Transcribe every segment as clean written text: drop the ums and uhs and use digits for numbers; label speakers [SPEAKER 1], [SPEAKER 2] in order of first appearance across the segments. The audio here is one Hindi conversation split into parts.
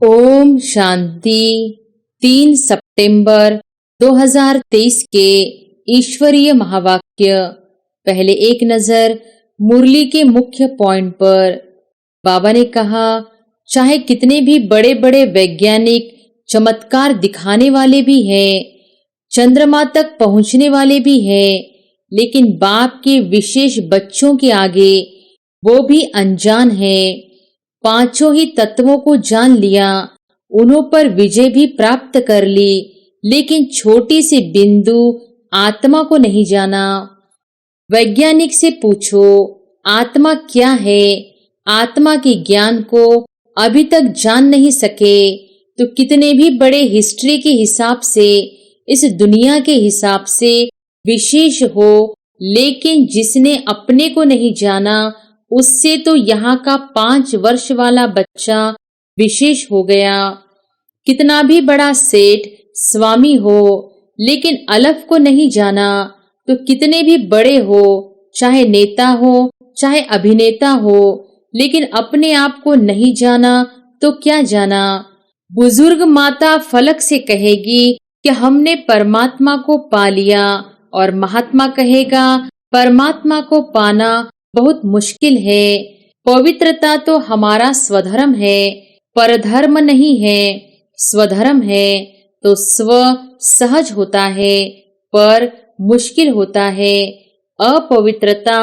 [SPEAKER 1] ओम शांति। 3 सितंबर 2023 के ईश्वरीय महावाक्य। पहले एक नजर मुरली के मुख्य पॉइंट पर। बाबा ने कहा, चाहे कितने भी बड़े बड़े वैज्ञानिक चमत्कार दिखाने वाले भी हैं, चंद्रमा तक पहुंचने वाले भी हैं, लेकिन बाप के विशेष बच्चों के आगे वो भी अनजान हैं। पांचों ही तत्वों को जान लिया, उन्हों पर विजय भी प्राप्त कर ली, लेकिन छोटी सी बिंदु आत्मा को नहीं जाना। वैज्ञानिक से पूछो, आत्मा क्या है? आत्मा के ज्ञान को अभी तक जान नहीं सके, तो कितने भी बड़े हिस्ट्री के हिसाब से, इस दुनिया के हिसाब से विशेष हो, लेकिन जिसने अपने को नहीं जाना, उससे तो यहाँ का 5 वर्ष वाला बच्चा विशेष हो गया। कितना भी बड़ा सेठ स्वामी हो, लेकिन अलफ को नहीं जाना, तो कितने भी बड़े हो, चाहे नेता हो चाहे अभिनेता हो, लेकिन अपने आप को नहीं जाना तो क्या जाना। बुजुर्ग माता फलक से कहेगी कि हमने परमात्मा को पा लिया, और महात्मा कहेगा परमात्मा को पाना बहुत मुश्किल है। पवित्रता तो हमारा स्वधर्म है, परधर्म नहीं है। स्वधर्म है तो स्व सहज होता है, पर मुश्किल होता है। अपवित्रता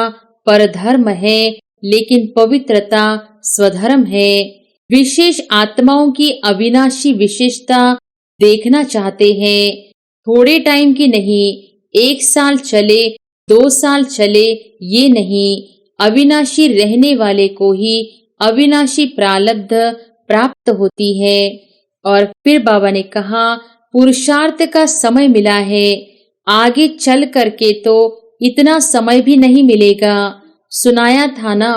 [SPEAKER 1] परधर्म है, लेकिन पवित्रता स्वधर्म है। विशेष आत्माओं की अविनाशी विशेषता देखना चाहते हैं, थोड़े टाइम की नहीं, 1 साल चले 2 साल चले ये नहीं, अविनाशी रहने वाले को ही अविनाशी प्रारब्ध प्राप्त होती है। और फिर बाबा ने कहा, पुरुषार्थ का समय मिला है, आगे चल करके तो इतना समय भी नहीं मिलेगा। सुनाया था ना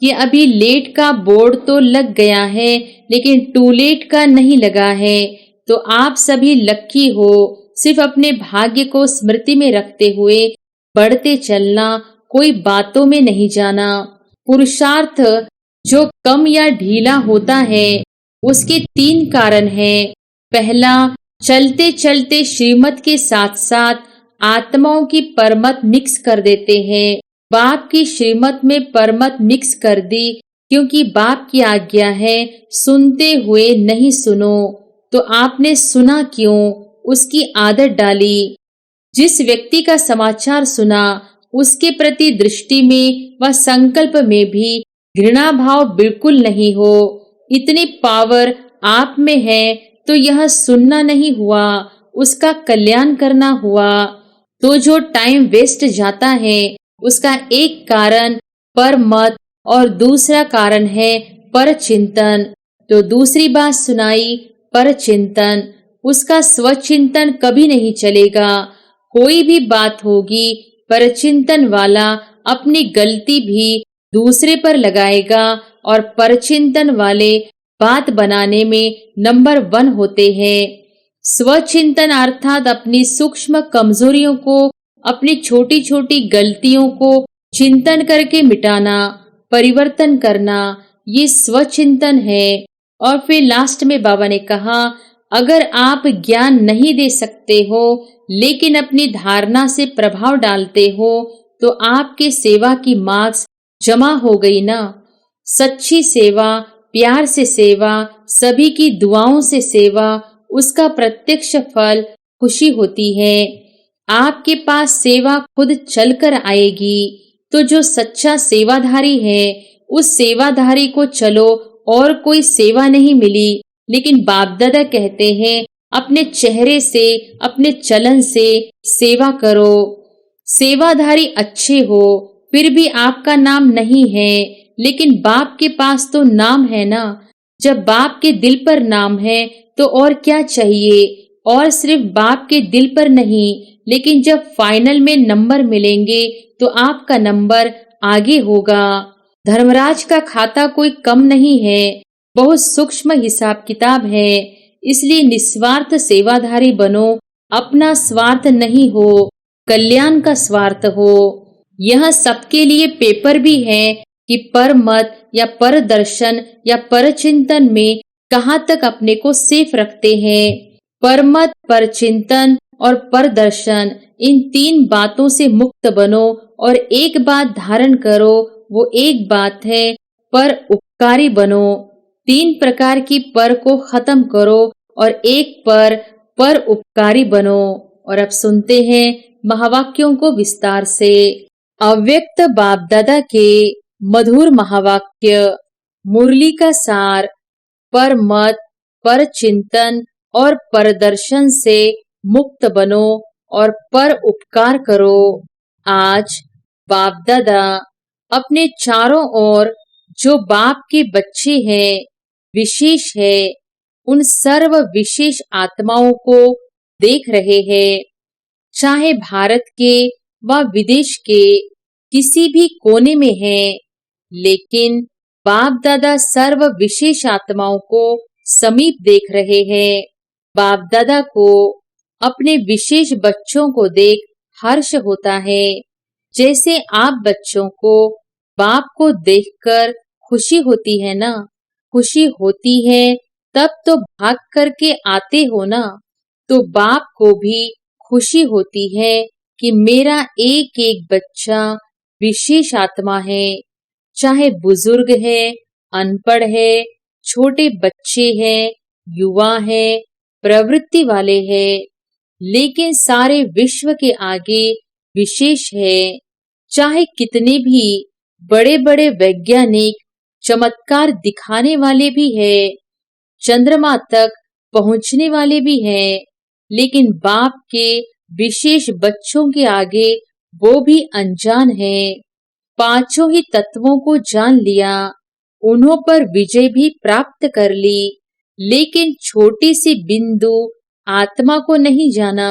[SPEAKER 1] कि अभी लेट का बोर्ड तो लग गया है, लेकिन टू लेट का नहीं लगा है। तो आप सभी लक्की हो, सिर्फ अपने भाग्य को स्मृति में रखते हुए बढ़ते चलना, कोई बातों में नहीं जाना। पुरुषार्थ जो कम या ढीला होता है, उसके 3 कारण हैं। पहला, चलते चलते श्रीमत के साथ साथ आत्माओं की परमत मिक्स कर देते हैं। बाप की श्रीमत में परमत मिक्स कर दी, क्योंकि बाप की आज्ञा है सुनते हुए नहीं सुनो। तो आपने सुना क्यों? उसकी आदत डाली। जिस व्यक्ति का समाचार सुना, उसके प्रति दृष्टि में व संकल्प में भी घृणा भाव बिल्कुल नहीं हो। इतनी पावर आप में है, तो यह सुनना नहीं हुआ, उसका कल्याण करना हुआ। तो जो टाइम वेस्ट जाता है, उसका एक कारण पर मत और दूसरा कारण है पर चिंतन। तो दूसरी बात सुनाई पर चिंतन, उसका स्वचिंतन कभी नहीं चलेगा। कोई भी बात होगी, परचिंतन वाला अपनी गलती भी दूसरे पर लगाएगा, और परचिंतन वाले बात बनाने में नंबर 1 होते हैं। स्वचिंतन अर्थात अपनी सूक्ष्म कमजोरियों को, अपनी छोटी छोटी गलतियों को चिंतन करके मिटाना, परिवर्तन करना, ये स्वचिंतन है। और फिर लास्ट में बाबा ने कहा, अगर आप ज्ञान नहीं दे सकते हो, लेकिन अपनी धारणा से प्रभाव डालते हो, तो आपके सेवा की मार्क्स जमा हो गई ना। सच्ची सेवा, प्यार से सेवा, सभी की दुआओं से सेवा, उसका प्रत्यक्ष फल खुशी होती है। आपके पास सेवा खुद चलकर आएगी। तो जो सच्चा सेवाधारी है, उस सेवाधारी को चलो और कोई सेवा नहीं मिली, लेकिन बाप दादा कहते हैं अपने चेहरे से, अपने चलन से सेवा करो। सेवाधारी अच्छे हो, फिर भी आपका नाम नहीं है, लेकिन बाप के पास तो नाम है ना। जब बाप के दिल पर नाम है तो और क्या चाहिए। और सिर्फ बाप के दिल पर नहीं, लेकिन जब फाइनल में नंबर मिलेंगे तो आपका नंबर आगे होगा। धर्मराज का खाता कोई कम नहीं है, बहुत सूक्ष्म हिसाब किताब है। इसलिए निस्वार्थ सेवाधारी बनो, अपना स्वार्थ नहीं हो, कल्याण का स्वार्थ हो। यह सबके लिए पेपर भी है कि पर मत या पर दर्शन या पर चिंतन में कहाँ तक अपने को सेफ रखते हैं। परमत, पर चिंतन और पर दर्शन, इन तीन बातों से मुक्त बनो और एक बात धारण करो। वो एक बात है पर उपकारी बनो। तीन प्रकार की पर को खत्म करो और एक पर उपकारी बनो। और अब सुनते हैं महावाक्यों को विस्तार से। अव्यक्त बाप दादा के मधुर महावाक्य। मुरली का सार। पर मत, पर चिंतन और परदर्शन से मुक्त बनो और पर उपकार करो। आज बाप दादा अपने चारों ओर जो बाप के बच्चे हैं, विशेष है, उन सर्व विशेष आत्माओं को देख रहे हैं। चाहे भारत के व विदेश के किसी भी कोने में हैं, लेकिन बाप दादा सर्व विशेष आत्माओं को समीप देख रहे हैं। बाप दादा को अपने विशेष बच्चों को देख हर्ष होता है। जैसे आप बच्चों को बाप को देखकर खुशी होती है ना, खुशी होती है तब तो भाग करके आते हो ना। तो बाप को भी खुशी होती है कि मेरा एक एक बच्चा विशेष आत्मा है। चाहे बुजुर्ग है, अनपढ़ है, छोटे बच्चे हैं, युवा है, प्रवृत्ति वाले हैं, लेकिन सारे विश्व के आगे विशेष है। चाहे कितने भी बड़े बड़े वैज्ञानिक चमत्कार दिखाने वाले भी है, चंद्रमा तक पहुंचने वाले भी हैं, लेकिन बाप के विशेष बच्चों के आगे वो भी अनजान है। पांचों ही तत्वों को जान लिया, उन्हों पर विजय भी प्राप्त कर ली, लेकिन छोटी सी बिंदु आत्मा को नहीं जाना।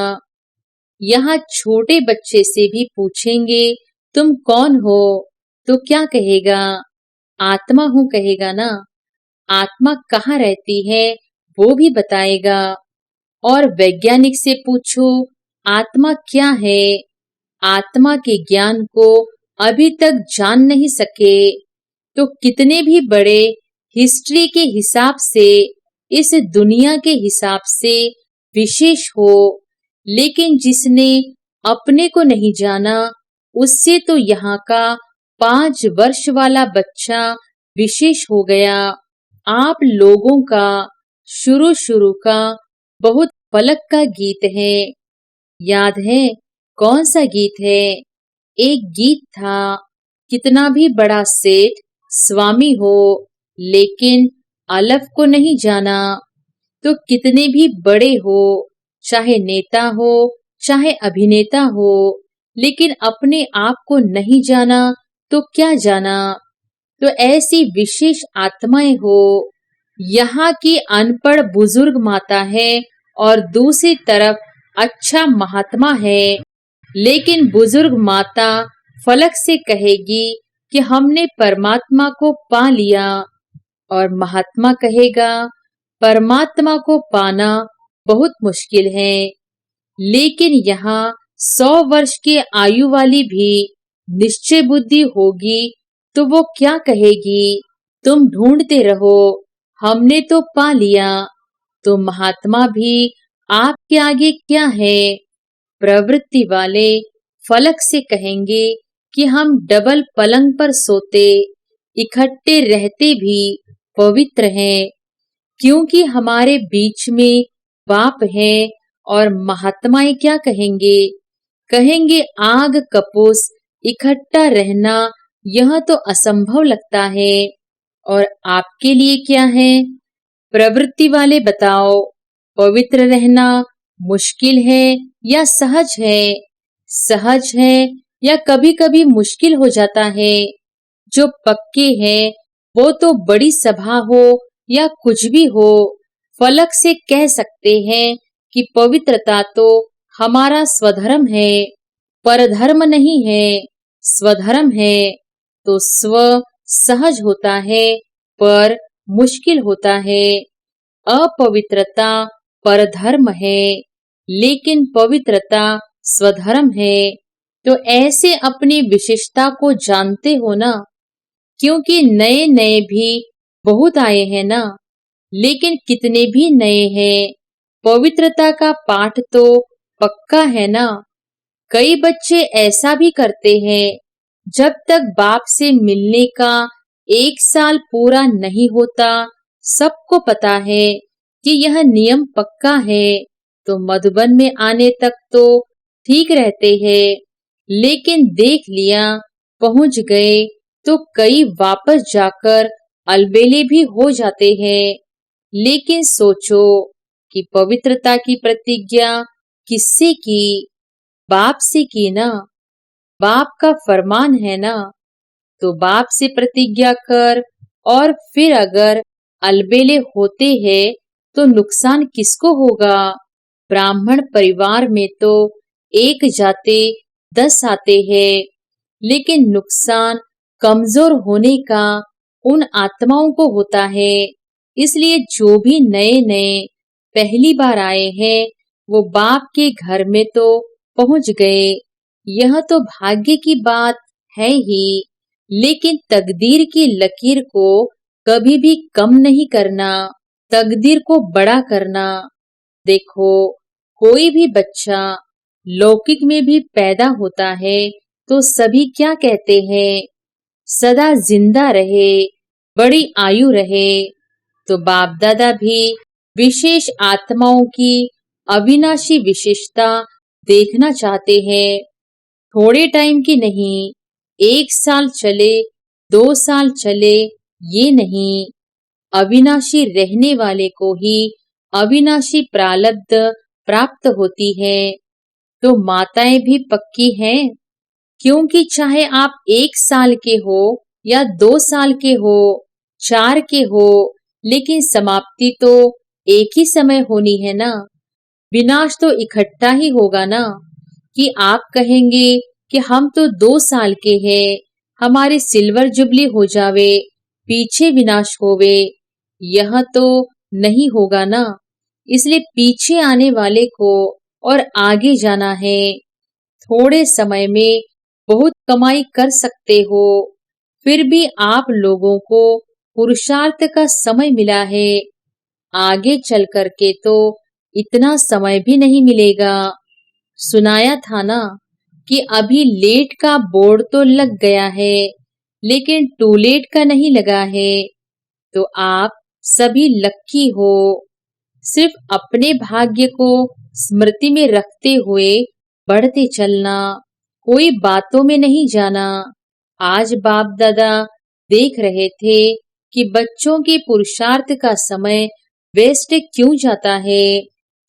[SPEAKER 1] यहाँ छोटे बच्चे से भी पूछेंगे तुम कौन हो, तो क्या कहेगा? आत्मा हूँ कहेगा ना। आत्मा कहाँ रहती है वो भी बताएगा। और वैज्ञानिक से पूछो आत्मा क्या है, आत्मा के ज्ञान को अभी तक जान नहीं सके। तो कितने भी बड़े हिस्ट्री के हिसाब से, इस दुनिया के हिसाब से विशेष हो, लेकिन जिसने अपने को नहीं जाना, उससे तो यहाँ का 5 वर्ष वाला बच्चा विशेष हो गया। आप लोगों का शुरू शुरू का बहुत फलक का गीत है, याद है? कौन सा गीत है? एक गीत था, कितना भी बड़ा सेठ स्वामी हो, लेकिन अलफ को नहीं जाना। तो कितने भी बड़े हो, चाहे नेता हो, चाहे अभिनेता हो, लेकिन अपने आप को नहीं जाना तो क्या जाना। तो ऐसी विशेष आत्माएं हो। यहाँ की अनपढ़ बुजुर्ग माता है और दूसरी तरफ अच्छा महात्मा है, लेकिन बुजुर्ग माता फलक से कहेगी कि हमने परमात्मा को पा लिया, और महात्मा कहेगा परमात्मा को पाना बहुत मुश्किल है। लेकिन यहाँ 100 वर्ष की आयु वाली भी निश्चय बुद्धि होगी तो वो क्या कहेगी? तुम ढूंढते रहो, हमने तो पा लिया। तो महात्मा भी आपके आगे क्या है? प्रवृत्ति वाले फलक से कहेंगे कि हम डबल पलंग पर सोते, इकट्ठे रहते भी पवित्र हैं, क्योंकि हमारे बीच में बाप है। और महात्माएं क्या कहेंगे? कहेंगे आग कपूस इकट्ठा रहना यह तो असंभव लगता है। और आपके लिए क्या है? प्रवृत्ति वाले बताओ, पवित्र रहना मुश्किल है या सहज है? सहज है या कभी कभी मुश्किल हो जाता है? जो पक्के हैं वो तो बड़ी सभा हो या कुछ भी हो, फलक से कह सकते हैं कि पवित्रता तो हमारा स्वधर्म है, परधर्म नहीं है, स्वधर्म है। तो स्व सहज होता है, पर मुश्किल होता है। अपवित्रता परधर्म है, लेकिन पवित्रता स्वधर्म है। तो ऐसे अपनी विशेषता को जानते हो ना, क्योंकि नए नए भी बहुत आए हैं ना। लेकिन कितने भी नए हैं, पवित्रता का पाठ तो पक्का है ना। कई बच्चे ऐसा भी करते हैं, जब तक बाप से मिलने का 1 साल पूरा नहीं होता, सबको पता है कि यह नियम पक्का है, तो मधुबन में आने तक तो ठीक रहते हैं। लेकिन देख लिया, पहुंच गए, तो कई वापस जाकर अलबेले भी हो जाते हैं। लेकिन सोचो कि पवित्रता की प्रतिज्ञा किससे की? बाप से की ना। बाप का फरमान है ना, तो बाप से प्रतिज्ञा कर। और फिर अगर अलबेले होते हैं तो नुकसान किसको होगा? ब्राह्मण परिवार में तो एक जाते 10 आते हैं, लेकिन नुकसान कमजोर होने का उन आत्माओं को होता है। इसलिए जो भी नए नए पहली बार आए हैं, वो बाप के घर में तो पहुंच गए। यह तो भाग्य की बात है ही, लेकिन तकदीर की लकीर को कभी भी कम नहीं करना, तकदीर को बड़ा करना। देखो, कोई भी बच्चा लौकिक में भी पैदा होता है, तो सभी क्या कहते हैं? सदा जिंदा रहे, बड़ी आयु रहे। तो बाप दादा भी विशेष आत्माओं की अविनाशी विशेषता देखना चाहते हैं। थोड़े टाइम की नहीं, 1 साल चले, 2 साल चले, ये नहीं। अविनाशी रहने वाले को ही अविनाशी प्रालब्ध प्राप्त होती है। तो माताएं भी पक्की हैं, क्योंकि चाहे आप 1 साल के हो या 2 साल के हो, 4 के हो, लेकिन समाप्ति तो एक ही समय होनी है ना। विनाश तो इकट्ठा ही होगा ना। कि आप कहेंगे कि हम तो 2 साल के हैं, हमारी सिल्वर जुबली हो जावे, पीछे विनाश होवे। यह तो नहीं होगा ना। इसलिए पीछे आने वाले को और आगे जाना है। थोड़े समय में बहुत कमाई कर सकते हो, फिर भी आप लोगों को पुरुषार्थ का समय मिला है। आगे चल कर के तो इतना समय भी नहीं मिलेगा। सुनाया था ना कि अभी लेट का बोर्ड तो लग गया है, लेकिन टू लेट का नहीं लगा है। तो आप सभी लक्की हो। सिर्फ अपने भाग्य को स्मृति में रखते हुए बढ़ते चलना, कोई बातों में नहीं जाना। आज बाप दादा देख रहे थे कि बच्चों के पुरुषार्थ का समय वेस्ट क्यों जाता है।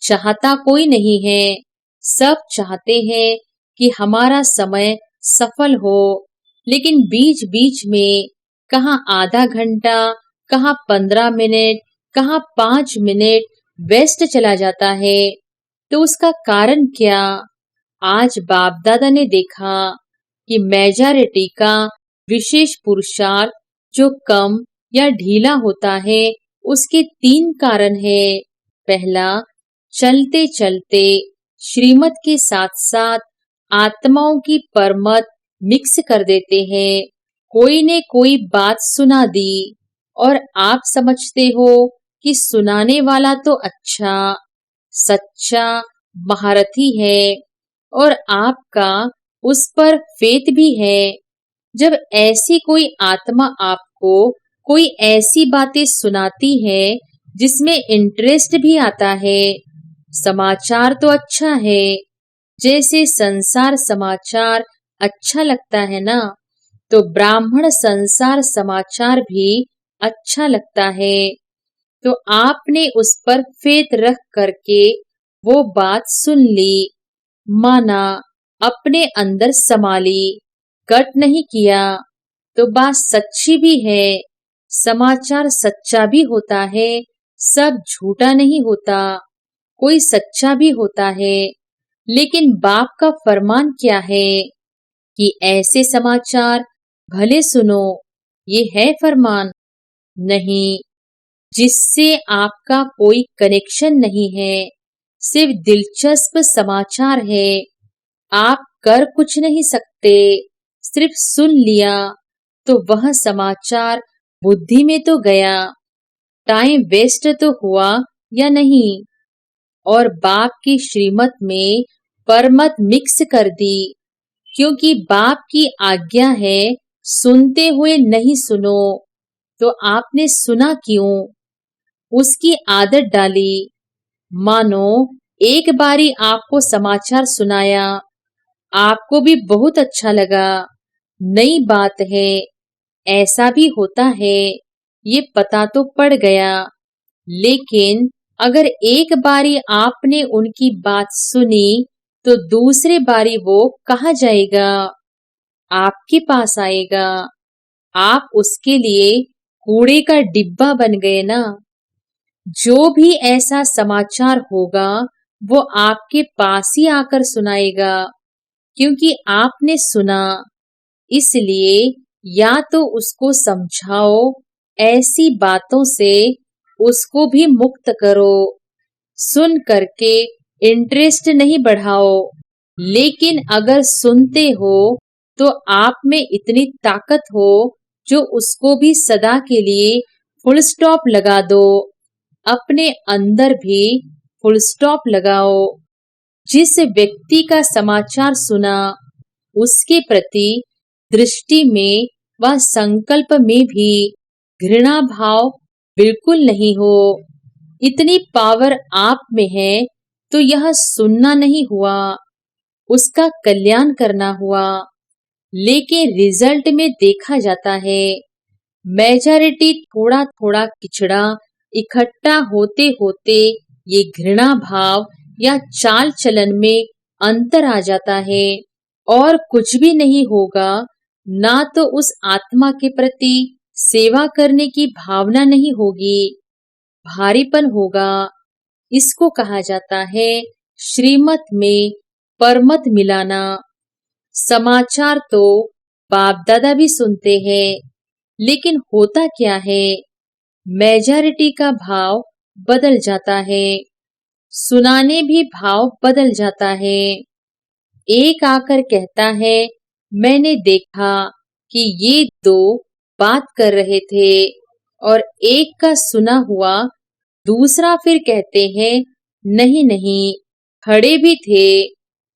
[SPEAKER 1] चाहता कोई नहीं है, सब चाहते हैं कि हमारा समय सफल हो, लेकिन बीच बीच में कहाँ आधा घंटा, कहाँ 15 मिनट, कहाँ 5 मिनट वेस्ट चला जाता है। तो उसका कारण क्या? आज बाप दादा ने देखा कि मेजॉरिटी का विशेष पुरुषार्थ जो कम या ढीला होता है, उसके 3 कारण है। पहला, चलते चलते श्रीमत के साथ साथ आत्माओं की परमत मिक्स कर देते हैं। कोई ने कोई बात सुना दी और आप समझते हो कि सुनाने वाला तो अच्छा, सच्चा, महारथी है और आपका उस पर फेथ भी है। जब ऐसी कोई आत्मा आपको कोई ऐसी बातें सुनाती है जिसमें इंटरेस्ट भी आता है, समाचार तो अच्छा है, जैसे संसार समाचार अच्छा लगता है ना, तो ब्राह्मण संसार समाचार भी अच्छा लगता है। तो आपने उस पर फेथ रख करके वो बात सुन ली, माना, अपने अंदर समा ली, कट नहीं किया। तो बात सच्ची भी है, समाचार सच्चा भी होता है, सब झूठा नहीं होता, कोई सच्चा भी होता है। लेकिन बाप का फरमान क्या है कि ऐसे समाचार भले सुनो, ये है फरमान? नहीं, जिससे आपका कोई कनेक्शन नहीं है, सिर्फ दिलचस्प समाचार है। आप कर कुछ नहीं सकते, सिर्फ सुन लिया, तो वह समाचार बुद्धि में तो गया, टाइम वेस्ट तो हुआ या नहीं, और बाप की श्रीमत में परमत मिक्स कर दी, क्योंकि बाप की आज्ञा है सुनते हुए नहीं सुनो। तो आपने सुना क्यों? उसकी आदत डाली। मानो एक बारी आपको समाचार सुनाया, आपको भी बहुत अच्छा लगा, नई बात है, ऐसा भी होता है, ये पता तो पड़ गया। लेकिन अगर एक बारी आपने उनकी बात सुनी तो दूसरे बारी वो कहाँ जाएगा? आपके पास आएगा। आप उसके लिए कूड़े का डिब्बा बन गए ना। जो भी ऐसा समाचार होगा वो आपके पास ही आकर सुनाएगा, क्योंकि आपने सुना। इसलिए या तो उसको समझाओ, ऐसी बातों से उसको भी मुक्त करो। सुन करके इंटरेस्ट नहीं बढ़ाओ। लेकिन अगर सुनते हो तो आप में इतनी ताकत हो जो उसको भी सदा के लिए फुल स्टॉप लगा दो। अपने अंदर भी फुल स्टॉप लगाओ। जिस व्यक्ति का समाचार सुना उसके प्रति दृष्टि में व संकल्प में भी घृणा भाव बिल्कुल नहीं हो। इतनी पावर आप में है तो यह सुनना नहीं हुआ, उसका कल्याण करना हुआ। लेकिन रिजल्ट में देखा जाता है मेजॉरिटी थोड़ा थोड़ा किचड़ा इकट्ठा होते होते ये घृणा भाव या चाल चलन में अंतर आ जाता है, और कुछ भी नहीं होगा। ना तो उस आत्मा के प्रति सेवा करने की भावना नहीं होगी, भारीपन होगा। इसको कहा जाता है श्रीमत में परमत मिलाना। समाचार तो बाप दादा भी सुनते हैं, लेकिन होता क्या है, मेजॉरिटी का भाव बदल जाता है, सुनाने भी भाव बदल जाता है। एक आकर कहता है मैंने देखा कि ये दो बात कर रहे थे, और एक का सुना हुआ दूसरा फिर कहते हैं नहीं नहीं, खड़े भी थे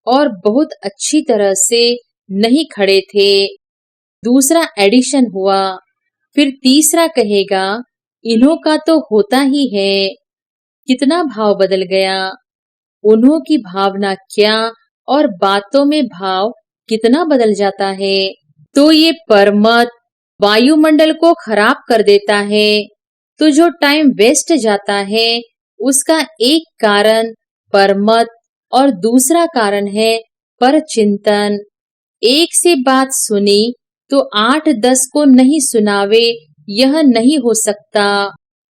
[SPEAKER 1] और बहुत अच्छी तरह से नहीं खड़े थे। दूसरा एडिशन हुआ। फिर तीसरा कहेगा इन्हों का तो होता ही है। कितना भाव बदल गया। उन्हों की भावना क्या और बातों में भाव कितना बदल जाता है। तो ये परमत वायुमंडल को खराब कर देता है। तो जो टाइम वेस्ट जाता है उसका एक कारण परमत और दूसरा कारण है पर चिंतन। एक से बात सुनी तो 8-10 को नहीं सुनावे, यह नहीं हो सकता।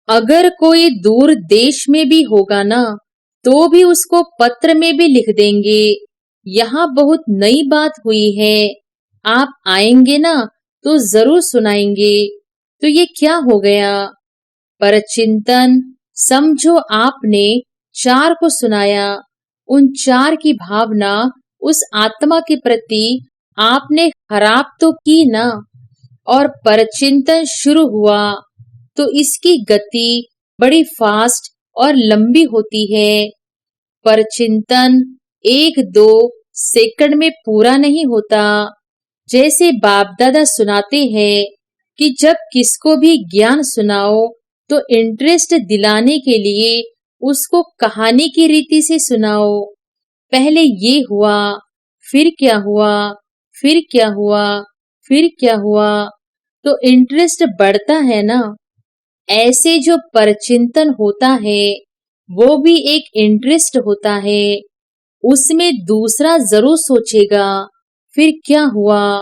[SPEAKER 1] अगर कोई दूर देश में भी होगा ना, तो भी उसको पत्र में भी लिख देंगे यहाँ बहुत नई बात हुई है, आप आएंगे ना तो जरूर सुनाएंगे। तो ये क्या हो गया? पर चिंतन। समझो आपने 4 को सुनाया, उन 4 की भावना उस आत्मा के प्रति आपने खराब तो की ना, और परचिंतन शुरू हुआ तो इसकी गति बड़ी फास्ट और लंबी होती है। परचिंतन 1-2 सेकंड में पूरा नहीं होता। जैसे बाप दादा सुनाते हैं कि जब किसको भी ज्ञान सुनाओ तो इंटरेस्ट दिलाने के लिए उसको कहानी की रीति से सुनाओ। पहले ये हुआ, फिर क्या हुआ, फिर क्या हुआ, फिर क्या हुआ, तो इंटरेस्ट बढ़ता है ना। ऐसे जो परचिंतन होता है वो भी एक इंटरेस्ट होता है। उसमें दूसरा जरूर सोचेगा फिर क्या हुआ,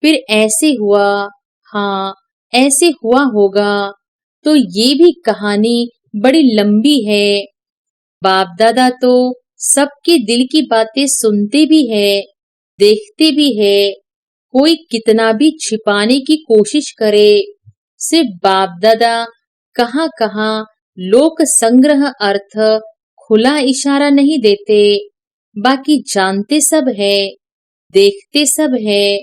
[SPEAKER 1] फिर ऐसे हुआ, हाँ ऐसे हुआ होगा। तो ये भी कहानी बड़ी लंबी है। बाप दादा तो सबके दिल की बातें सुनते भी है, देखते भी है। कोई कितना भी छिपाने की कोशिश करे, सिर्फ बाप दादा कहाँ कहाँ लोक संग्रह अर्थ खुला इशारा नहीं देते। बाकी जानते सब है, देखते सब है।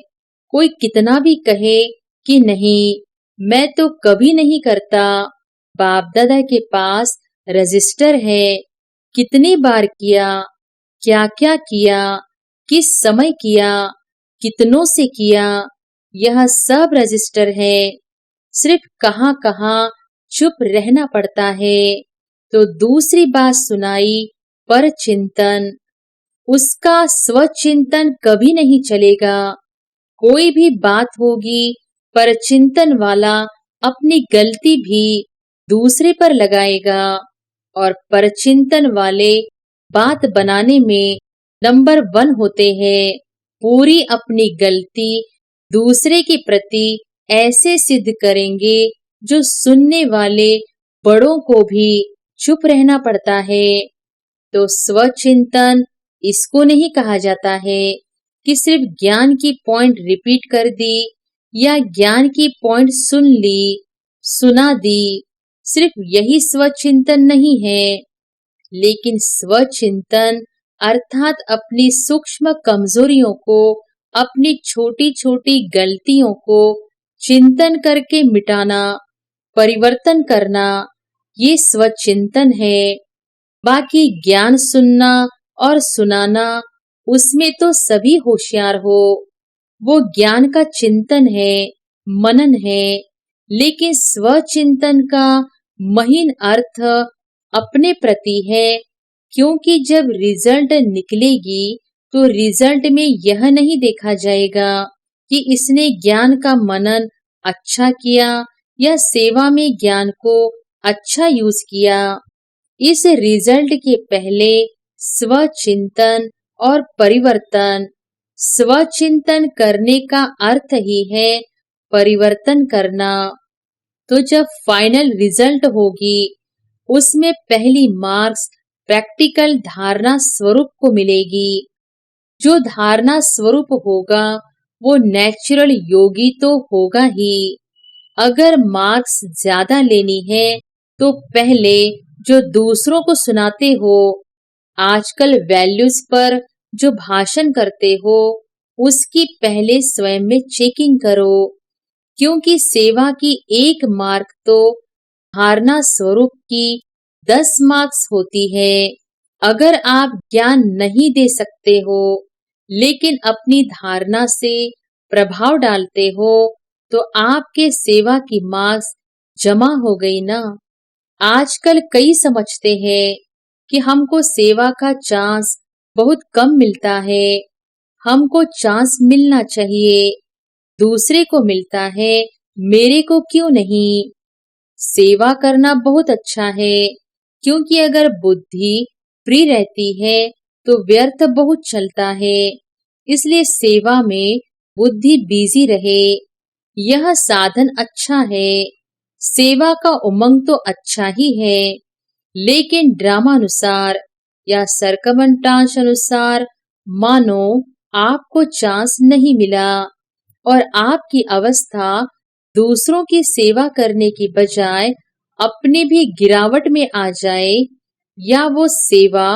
[SPEAKER 1] कोई कितना भी कहे कि नहीं मैं तो कभी नहीं करता, बाप दादा के पास रजिस्टर है, कितनी बार किया, क्या क्या किया, किस समय किया, कितनों से किया, यह सब रजिस्टर है। सिर्फ कहाँ कहाँ चुप रहना पड़ता है। तो दूसरी बात सुनाई, पर चिंतन। उसका स्वचिंतन कभी नहीं चलेगा। कोई भी बात होगी, पर चिंतन वाला अपनी गलती भी दूसरे पर लगाएगा, और परचिंतन वाले बात बनाने में नंबर 1 होते हैं। पूरी अपनी गलती दूसरे के प्रति ऐसे सिद्ध करेंगे जो सुनने वाले बड़ों को भी चुप रहना पड़ता है। तो स्वचिंतन इसको नहीं कहा जाता है कि सिर्फ ज्ञान की पॉइंट रिपीट कर दी या ज्ञान की पॉइंट सुन ली, सुना दी। सिर्फ यही स्वचिंतन नहीं है, लेकिन स्वचिंतन अर्थात अपनी सूक्ष्म कमजोरियों को, अपनी छोटी छोटी गलतियों को चिंतन करके मिटाना, परिवर्तन करना, ये स्वचिंतन है। बाकी ज्ञान सुनना और सुनाना, उसमें तो सभी होशियार हो, वो ज्ञान का चिंतन है, मनन है। लेकिन स्वचिंतन का महीन अर्थ अपने प्रति है, क्योंकि जब रिजल्ट निकलेगी तो रिजल्ट में यह नहीं देखा जाएगा कि इसने ज्ञान का मनन अच्छा किया या सेवा में ज्ञान को अच्छा यूज किया। इस रिजल्ट के पहले स्वचिंतन और परिवर्तन। स्वचिंतन करने का अर्थ ही है परिवर्तन करना। तो जब फाइनल रिजल्ट होगी, उसमें पहली मार्क्स प्रैक्टिकल धारणा स्वरूप को मिलेगी। जो धारणा स्वरूप होगा वो नेचुरल योगी तो होगा ही। अगर मार्क्स ज्यादा लेनी है तो पहले जो दूसरों को सुनाते हो, आजकल वैल्यूज पर जो भाषण करते हो, उसकी पहले स्वयं में चेकिंग करो, क्योंकि सेवा की 1 मार्क तो धारणा स्वरूप की 10 मार्क्स होती है। अगर आप ज्ञान नहीं दे सकते हो, लेकिन अपनी धारणा से प्रभाव डालते हो, तो आपके सेवा की मार्क्स जमा हो गई ना। आजकल कई समझते हैं कि हमको सेवा का चांस बहुत कम मिलता है, हमको चांस मिलना चाहिए, दूसरे को मिलता है, मेरे को क्यों नहीं। सेवा करना बहुत अच्छा है, क्योंकि अगर बुद्धि फ्री रहती है तो व्यर्थ बहुत चलता है। इसलिए सेवा में बुद्धि बिजी रहे, यह साधन अच्छा है। सेवा का उमंग तो अच्छा ही है, लेकिन ड्रामानुसार या सरकमंटांश अनुसार मानो आपको चांस नहीं मिला और आपकी अवस्था दूसरों की सेवा करने की बजाय अपनी भी गिरावट में आ जाए, या वो सेवा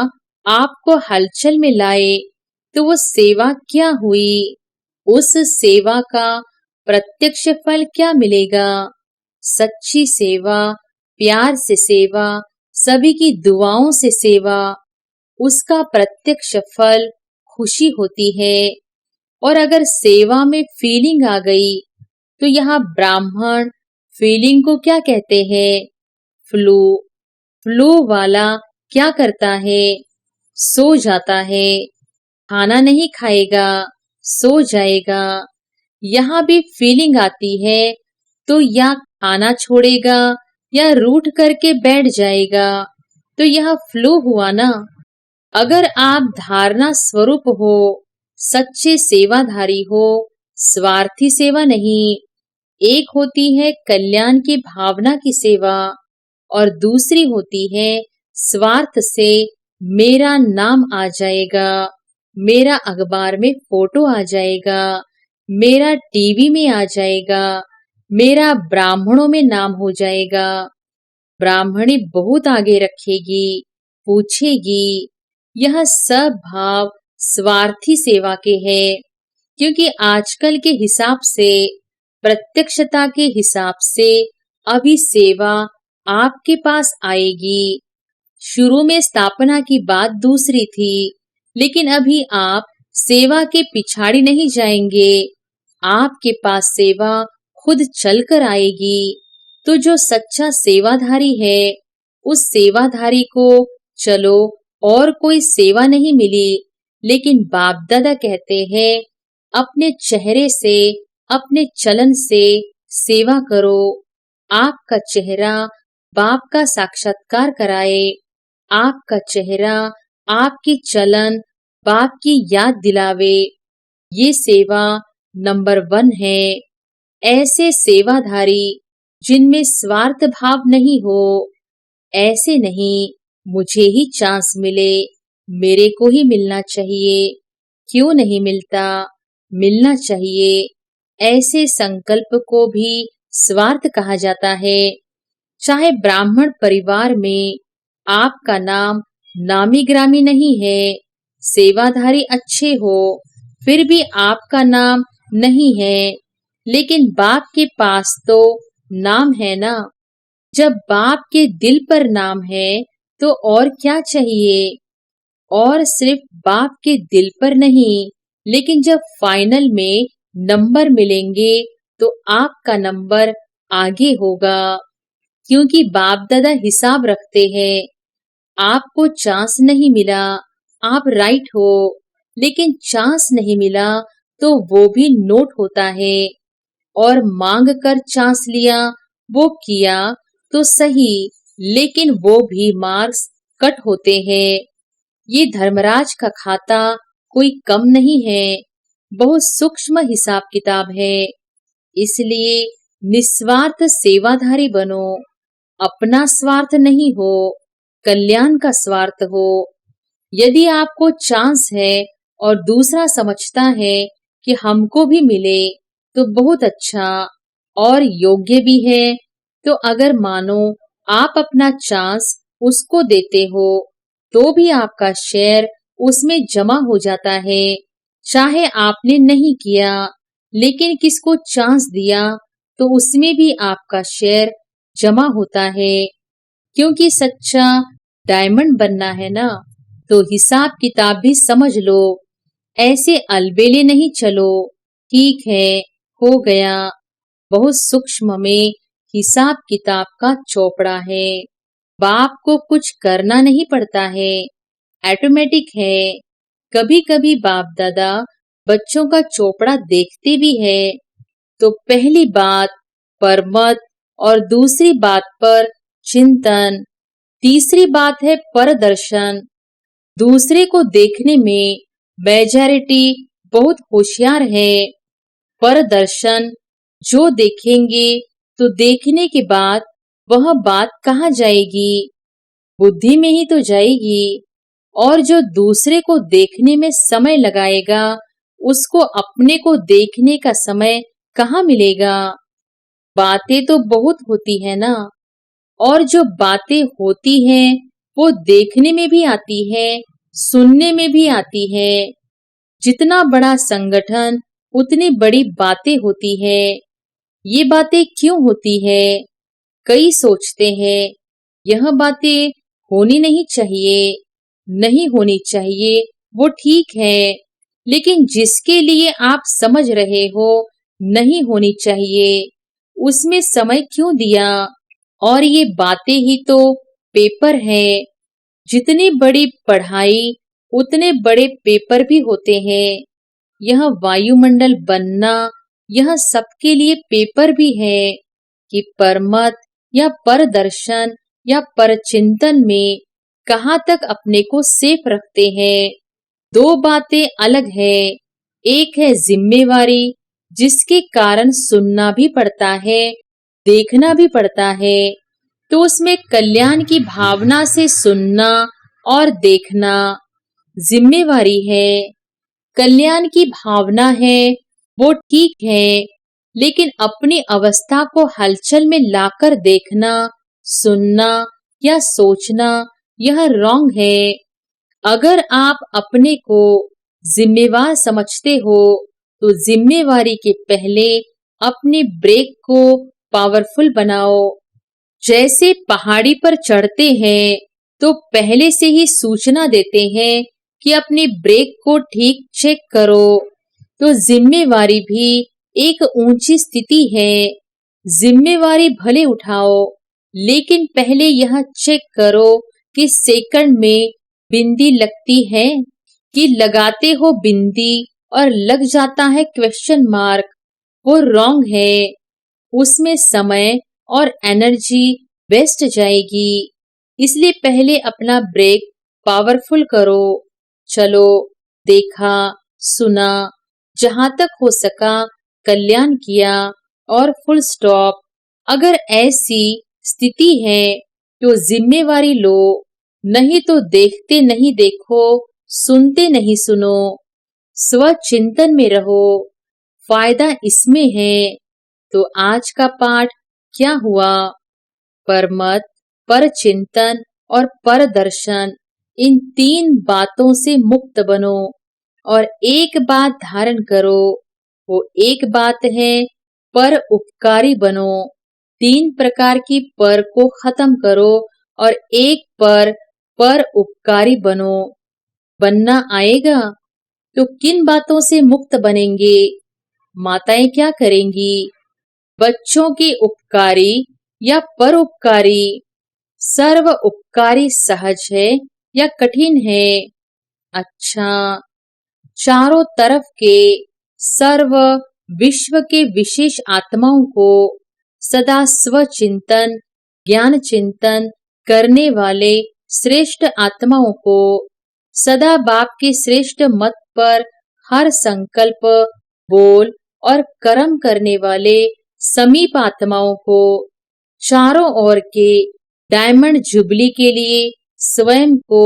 [SPEAKER 1] आपको हलचल में लाए, तो वो सेवा क्या हुई। उस सेवा का प्रत्यक्ष फल क्या मिलेगा। सच्ची सेवा, प्यार से सेवा, सभी की दुआओं से सेवा, उसका प्रत्यक्ष फल खुशी होती है। और अगर सेवा में फीलिंग आ गई, तो यहाँ ब्राह्मण फीलिंग को क्या कहते हैं, फ्लू। फ्लू वाला क्या करता है, सो जाता है, खाना नहीं खाएगा, सो जाएगा। यहाँ भी फीलिंग आती है तो या खाना छोड़ेगा या रूठ करके बैठ जाएगा, तो यह फ्लू हुआ ना। अगर आप धारणा स्वरूप हो, सच्चे सेवाधारी हो, स्वार्थी सेवा नहीं। एक होती है कल्याण की भावना की सेवा, और दूसरी होती है स्वार्थ से मेरा नाम आ जाएगा, मेरा अखबार में फोटो आ जाएगा, मेरा टीवी में आ जाएगा, मेरा ब्राह्मणों में नाम हो जाएगा। ब्राह्मणी बहुत आगे रखेगी, पूछेगी। यह सब भाव स्वार्थी सेवा के हैं, क्योंकि आजकल के हिसाब से, प्रत्यक्षता के हिसाब से अभी सेवा आपके पास आएगी। शुरू में स्थापना की बात दूसरी थी, लेकिन अभी आप सेवा के पिछाड़ी नहीं जाएंगे। आपके पास सेवा खुद चलकर आएगी। तो जो सच्चा सेवाधारी है, उस सेवाधारी को चलो और कोई सेवा नहीं मिली, लेकिन बाप दादा कहते हैं अपने चेहरे से, अपने चलन से सेवा करो। आपका चेहरा बाप का साक्षात्कार कराए। आपका चेहरा, आपकी चलन बाप की याद दिलावे। ये सेवा नंबर 1 है। ऐसे सेवाधारी जिनमें स्वार्थ भाव नहीं हो, ऐसे नहीं मुझे ही चांस मिले, मेरे को ही मिलना चाहिए, क्यों नहीं मिलता, मिलना चाहिए। ऐसे संकल्प को भी स्वार्थ कहा जाता है। चाहे ब्राह्मण परिवार में आपका नाम नामी ग्रामी नहीं है, सेवाधारी अच्छे हो, फिर भी आपका नाम नहीं है, लेकिन बाप के पास तो नाम है ना। जब बाप के दिल पर नाम है तो और क्या चाहिए। और सिर्फ बाप के दिल पर नहीं, लेकिन जब फाइनल में नंबर मिलेंगे तो आपका नंबर आगे होगा, क्योंकि बाप दादा हिसाब रखते हैं। आपको चांस नहीं मिला, आप राइट हो, लेकिन चांस नहीं मिला तो वो भी नोट होता है। और मांग कर चांस लिया, वो किया तो सही, लेकिन वो भी मार्क्स कट होते हैं। ये धर्मराज का खाता कोई कम नहीं है, बहुत सूक्ष्म हिसाब किताब है। इसलिए निस्वार्थ सेवाधारी बनो। अपना स्वार्थ नहीं हो, कल्याण का स्वार्थ हो। यदि आपको चांस है और दूसरा समझता है कि हमको भी मिले तो बहुत अच्छा और योग्य भी है, तो अगर मानो आप अपना चांस उसको देते हो, तो भी आपका शेयर उसमें जमा हो जाता है। चाहे आपने नहीं किया, लेकिन किसको चांस दिया तो उसमें भी आपका शेयर जमा होता है। क्योंकि सच्चा डायमंड बनना है ना, तो हिसाब किताब भी समझ लो। ऐसे अलबेले नहीं चलो, ठीक है हो गया। बहुत सूक्ष्म में हिसाब किताब का चौपड़ा है। बाप को कुछ करना नहीं पड़ता है, ऑटोमेटिक है। कभी कभी बाप दादा बच्चों का चौपड़ा देखते भी है, तो पहली बात परमत और दूसरी बात पर चिंतन, तीसरी बात है परदर्शन। दूसरे को देखने में मेजॉरिटी बहुत होशियार है। परदर्शन, जो देखेंगे तो देखने के बाद वह बात कहाँ जाएगी, बुद्धि में ही तो जाएगी। और जो दूसरे को देखने में समय लगाएगा, उसको अपने को देखने का समय कहाँ मिलेगा। बातें तो बहुत होती है ना, और जो बातें होती हैं वो देखने में भी आती है, सुनने में भी आती है। जितना बड़ा संगठन उतनी बड़ी बातें होती है। ये बातें क्यों होती है? कई सोचते हैं यह बातें होनी नहीं चाहिए, नहीं होनी चाहिए, वो ठीक है, लेकिन जिसके लिए आप समझ रहे हो नहीं होनी चाहिए, उसमें समय क्यों दिया। और ये बातें ही तो पेपर है। जितनी बड़ी पढ़ाई उतने बड़े पेपर भी होते हैं। यह वायुमंडल बनना, यह सबके लिए पेपर भी है कि परमत या परदर्शन या परचिंतन में कहाँ तक अपने को सेफ रखते हैं। दो बातें अलग है। एक है जिम्मेवारी, जिसके कारण सुनना भी पड़ता है, देखना भी पड़ता है। तो उसमें कल्याण की भावना से सुनना और देखना जिम्मेवारी है। कल्याण की भावना है वो ठीक है, लेकिन अपनी अवस्था को हलचल में लाकर देखना, सुनना या सोचना यह रॉन्ग है। अगर आप अपने को जिम्मेवार समझते हो, तो जिम्मेवारी के पहले अपने ब्रेक को पावरफुल बनाओ। जैसे पहाड़ी पर चढ़ते हैं तो पहले से ही सूचना देते हैं कि अपने ब्रेक को ठीक चेक करो, तो जिम्मेवारी भी एक ऊंची स्थिति है। जिम्मेवारी भले उठाओ, लेकिन पहले यह चेक करो कि सेकंड में बिंदी लगती है कि लगाते हो बिंदी और लग जाता है क्वेश्चन मार्क, वो रॉन्ग है। उसमें समय और एनर्जी वेस्ट जाएगी। इसलिए पहले अपना ब्रेक पावरफुल करो। चलो, देखा, सुना, जहां तक हो सका कल्याण किया और फुल स्टॉप। अगर ऐसी स्थिति है तो जिम्मेवारी लो, नहीं तो देखते नहीं देखो, सुनते नहीं सुनो। स्वचिंतन में रहो, फायदा इसमें है। तो आज का पाठ क्या हुआ? परमत, परचिंतन और परदर्शन, इन तीन बातों से मुक्त बनो और एक बात धारण करो। वो एक बात है पर उपकारी बनो। तीन प्रकार की पर को खत्म करो और एक पर उपकारी बनो। बनना आएगा तो किन बातों से मुक्त बनेंगे? माताएं क्या करेंगी? बच्चों के उपकारी या परोपकारी? सर्व उपकारी सहज है या कठिन है? अच्छा, चारों तरफ के सर्व विश्व के विशेष आत्माओं को सदा स्वचिंतन, ज्ञान चिंतन करने वाले श्रेष्ठ आत्माओं को, सदा बाप के श्रेष्ठ मत पर हर संकल्प, बोल और कर्म करने वाले समीप आत्माओं को, चारों ओर के डायमंड जुबली के लिए स्वयं को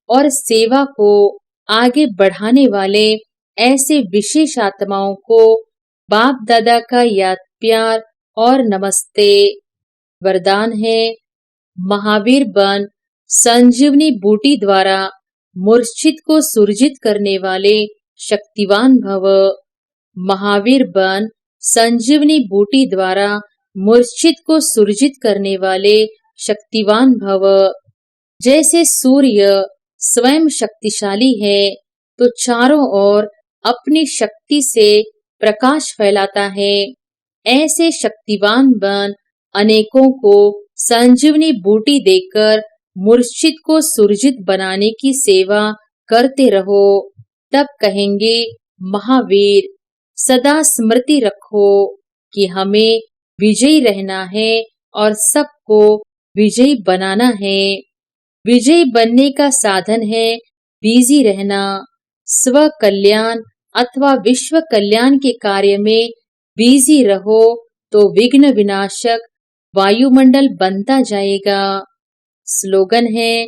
[SPEAKER 1] और सेवा को आगे बढ़ाने वाले ऐसे विशेष आत्माओं को बाप दादा का याद प्यार और नमस्ते। वरदान है, महावीर बन संजीवनी बूटी द्वारा मूर्छित को सुरजित करने वाले शक्तिवान भव। महावीर बन संजीवनी बूटी द्वारा मूर्छित को सुरजित करने वाले शक्तिवान भव। जैसे सूर्य स्वयं शक्तिशाली है तो चारों ओर अपनी शक्ति से प्रकाश फैलाता है, ऐसे शक्तिवान बन अनेकों को संजीवनी बूटी देकर मूर्छित को सुरजित बनाने की सेवा करते रहो। तब कहेंगे महावीर। सदा स्मृति रखो कि हमें विजयी रहना है और सबको विजयी बनाना है। विजयी बनने का साधन है बिजी रहना। स्व कल्याण अथवा विश्व कल्याण के कार्य में बिजी रहो तो विघ्न विनाशक वायुमंडल बनता जाएगा। स्लोगन है,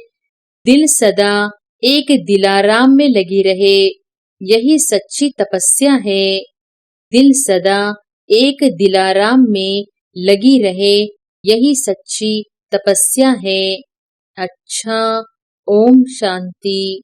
[SPEAKER 1] दिल सदा एक दिलाराम में लगी रहे, यही सच्ची तपस्या है। दिल सदा एक दिलाराम में लगी रहे, यही सच्ची तपस्या है। अच्छा, ओम शांति।